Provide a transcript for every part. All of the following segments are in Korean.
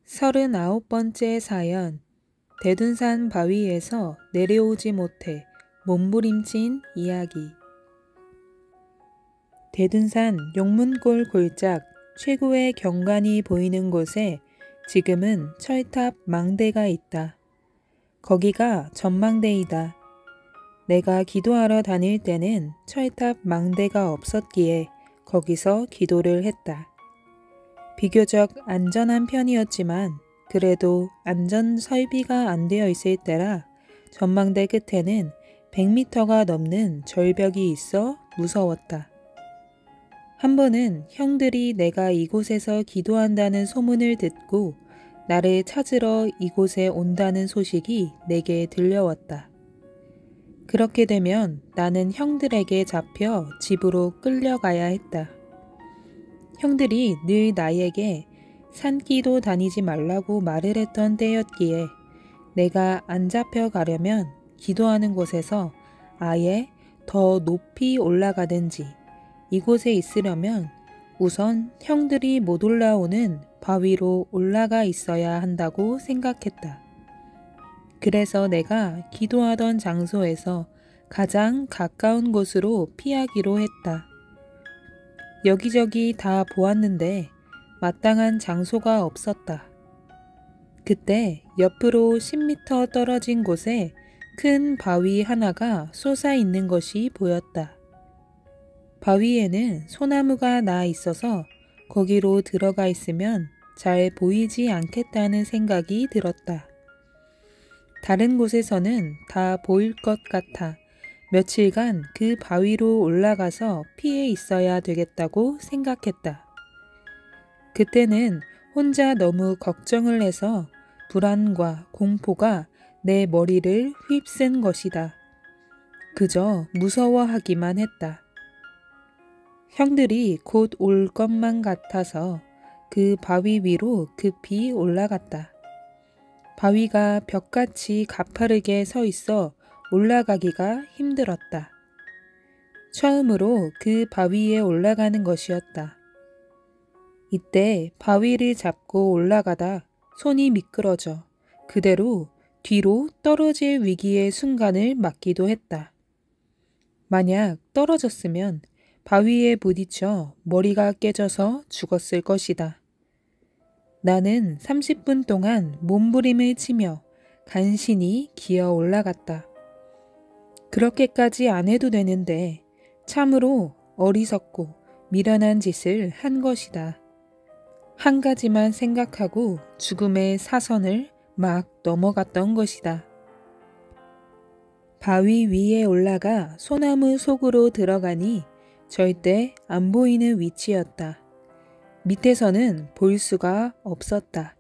39번째 사연. 대둔산 바위에서 내려오지 못해 몸부림친 이야기. 대둔산 용문골 골짝 최고의 경관이 보이는 곳에 지금은 철탑 망대가 있다. 거기가 전망대이다. 내가 기도하러 다닐 때는 철탑 망대가 없었기에 거기서 기도를 했다. 비교적 안전한 편이었지만 그래도 안전 설비가 안 되어 있을 때라 전망대 끝에는 100m가 넘는 절벽이 있어 무서웠다. 한 번은 형들이 내가 이곳에서 기도한다는 소문을 듣고 나를 찾으러 이곳에 온다는 소식이 내게 들려왔다. 그렇게 되면 나는 형들에게 잡혀 집으로 끌려가야 했다. 형들이 늘 나에게 산기도 다니지 말라고 말을 했던 때였기에 내가 안 잡혀가려면 기도하는 곳에서 아예 더 높이 올라가든지 이곳에 있으려면 우선 형들이 못 올라오는 바위로 올라가 있어야 한다고 생각했다. 그래서 내가 기도하던 장소에서 가장 가까운 곳으로 피하기로 했다. 여기저기 다 보았는데 마땅한 장소가 없었다. 그때 옆으로 10m 떨어진 곳에 큰 바위 하나가 솟아 있는 것이 보였다. 바위에는 소나무가 나 있어서 거기로 들어가 있으면 잘 보이지 않겠다는 생각이 들었다. 다른 곳에서는 다 보일 것 같아 며칠간 그 바위로 올라가서 피해 있어야 되겠다고 생각했다. 그때는 혼자 너무 걱정을 해서 불안과 공포가 내 머리를 휩쓴 것이다. 그저 무서워하기만 했다. 형들이 곧 올 것만 같아서 그 바위 위로 급히 올라갔다. 바위가 벽같이 가파르게 서 있어 올라가기가 힘들었다. 처음으로 그 바위에 올라가는 것이었다. 이때 바위를 잡고 올라가다 손이 미끄러져 그대로 뒤로 떨어질 위기의 순간을 맞기도 했다. 만약 떨어졌으면 바위에 부딪혀 머리가 깨져서 죽었을 것이다. 나는 30분 동안 몸부림을 치며 간신히 기어 올라갔다. 그렇게까지 안 해도 되는데 참으로 어리석고 미련한 짓을 한 것이다. 한 가지만 생각하고 죽음의 사선을 막 넘어갔던 것이다. 바위 위에 올라가 소나무 속으로 들어가니 절대 안 보이는 위치였다. 밑에서는 볼 수가 없었다.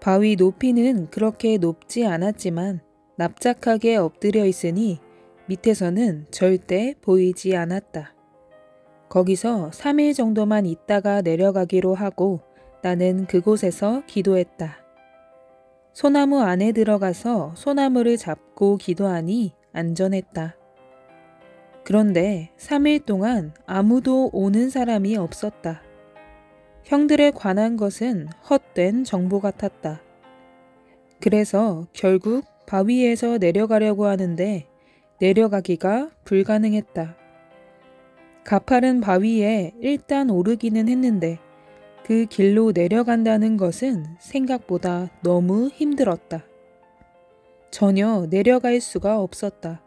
바위 높이는 그렇게 높지 않았지만 납작하게 엎드려 있으니 밑에서는 절대 보이지 않았다. 거기서 3일 정도만 있다가 내려가기로 하고 나는 그곳에서 기도했다. 소나무 안에 들어가서 소나무를 잡고 기도하니 안전했다. 그런데 3일 동안 아무도 오는 사람이 없었다. 형들에 관한 것은 헛된 정보 같았다. 그래서 결국 바위에서 내려가려고 하는데 내려가기가 불가능했다. 가파른 바위에 일단 오르기는 했는데 그 길로 내려간다는 것은 생각보다 너무 힘들었다. 전혀 내려갈 수가 없었다.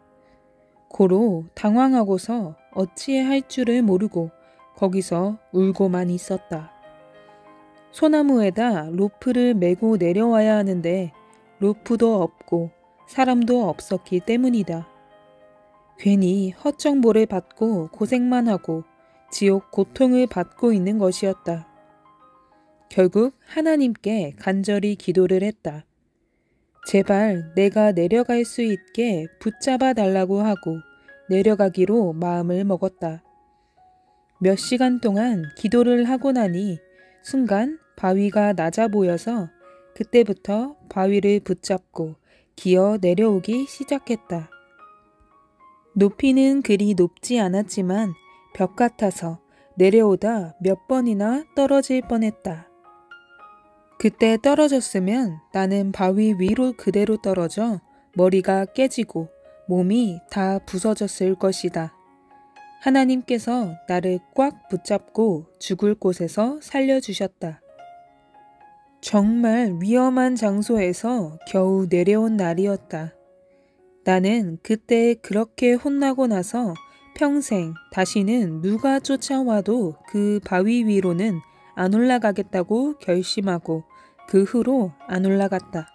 고로 당황하고서 어찌해야 할 줄을 모르고 거기서 울고만 있었다. 소나무에다 로프를 메고 내려와야 하는데 로프도 없고 사람도 없었기 때문이다. 괜히 헛정보를 받고 고생만 하고 지옥 고통을 받고 있는 것이었다. 결국 하나님께 간절히 기도를 했다. 제발 내가 내려갈 수 있게 붙잡아 달라고 하고 내려가기로 마음을 먹었다. 몇 시간 동안 기도를 하고 나니 순간 바위가 낮아 보여서 그때부터 바위를 붙잡고 기어 내려오기 시작했다. 높이는 그리 높지 않았지만 벽 같아서 내려오다 몇 번이나 떨어질 뻔했다. 그때 떨어졌으면 나는 바위 위로 그대로 떨어져 머리가 깨지고 몸이 다 부서졌을 것이다. 하나님께서 나를 꽉 붙잡고 죽을 곳에서 살려주셨다. 정말 위험한 장소에서 겨우 내려온 날이었다. 나는 그때 그렇게 혼나고 나서 평생 다시는 누가 쫓아와도 그 바위 위로는 안 올라가겠다고 결심하고 그 후로 안 올라갔다.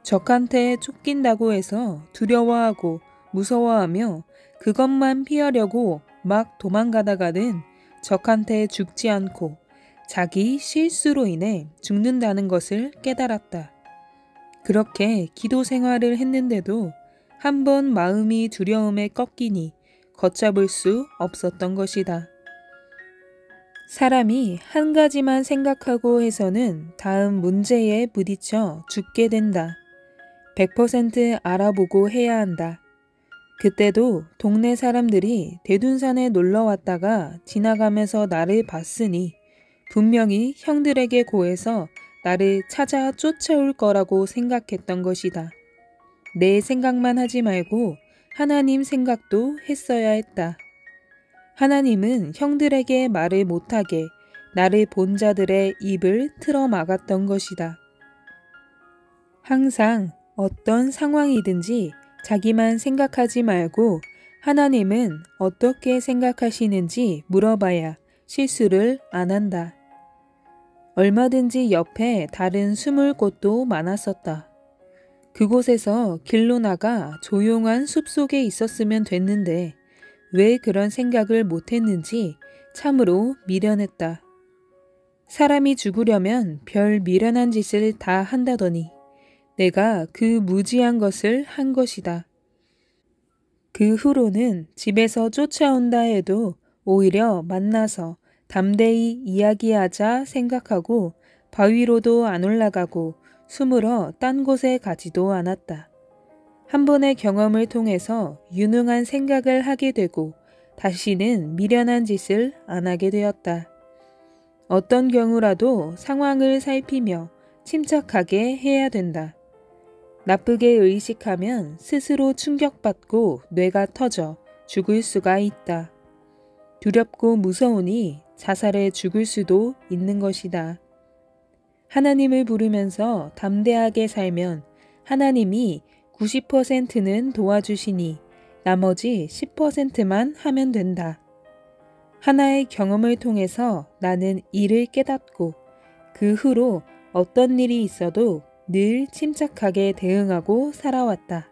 적한테 쫓긴다고 해서 두려워하고 무서워하며 그것만 피하려고 막 도망가다가는 적한테 죽지 않고 자기 실수로 인해 죽는다는 것을 깨달았다. 그렇게 기도 생활을 했는데도 한 번 마음이 두려움에 꺾이니 걷잡을 수 없었던 것이다. 사람이 한 가지만 생각하고 해서는 다음 문제에 부딪혀 죽게 된다. 100% 알아보고 해야 한다. 그때도 동네 사람들이 대둔산에 놀러 왔다가 지나가면서 나를 봤으니 분명히 형들에게 고해서 나를 찾아 쫓아올 거라고 생각했던 것이다. 내 생각만 하지 말고 하나님 생각도 했어야 했다. 하나님은 형들에게 말을 못하게 나를 본 자들의 입을 틀어 막았던 것이다. 항상 어떤 상황이든지 자기만 생각하지 말고 하나님은 어떻게 생각하시는지 물어봐야 실수를 안 한다. 얼마든지 옆에 다른 숨을 곳도 많았었다. 그곳에서 길로 나가 조용한 숲속에 있었으면 됐는데 왜 그런 생각을 못했는지 참으로 미련했다. 사람이 죽으려면 별 미련한 짓을 다 한다더니 내가 그 무지한 것을 한 것이다. 그 후로는 집에서 쫓아온다 해도 오히려 만나서 담대히 이야기하자 생각하고 바위로도 안 올라가고 숨으러 딴 곳에 가지도 않았다. 한 번의 경험을 통해서 유능한 생각을 하게 되고 다시는 미련한 짓을 안 하게 되었다. 어떤 경우라도 상황을 살피며 침착하게 해야 된다. 나쁘게 의식하면 스스로 충격받고 뇌가 터져 죽을 수가 있다. 두렵고 무서우니 자살해 죽을 수도 있는 것이다. 하나님을 부르면서 담대하게 살면 하나님이 90%는 도와주시니 나머지 10%만 하면 된다. 하나의 경험을 통해서 나는 이를 깨닫고 그 후로 어떤 일이 있어도 늘 침착하게 대응하고 살아왔다.